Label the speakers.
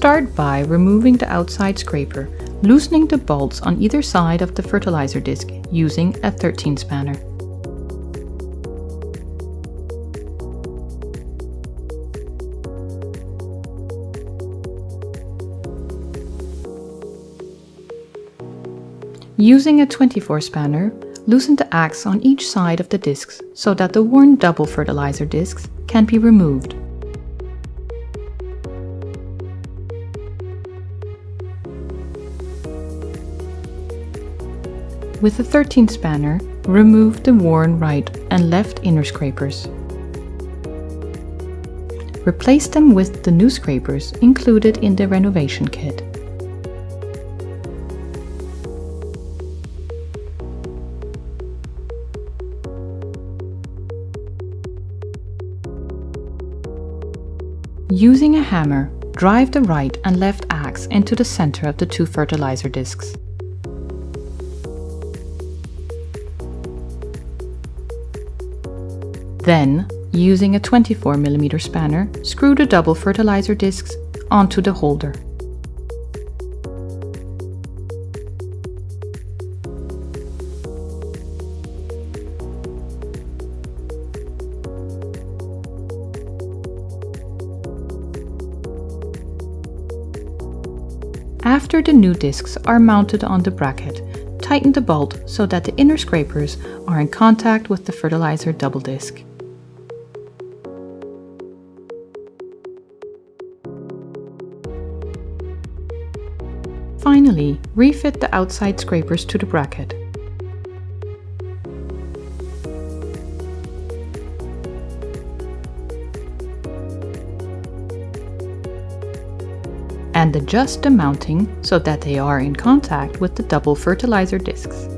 Speaker 1: Start by removing the outside scraper, loosening the bolts on either side of the fertilizer disc using a 13 spanner. Using a 24 spanner, loosen the axe on each side of the discs so that the worn double fertilizer discs can be removed. With the 13 spanner, remove the worn right and left inner scrapers. Replace them with the new scrapers included in the renovation kit. Using a hammer, drive the right and left axe into the center of the two fertilizer discs. Then, using a 24 mm spanner, screw the double fertilizer discs onto the holder. After the new discs are mounted on the bracket, tighten the bolt so that the inner scrapers are in contact with the fertilizer double disc. Finally, refit the outside scrapers to the bracket. And adjust the mounting so that they are in contact with the double fertilizer discs.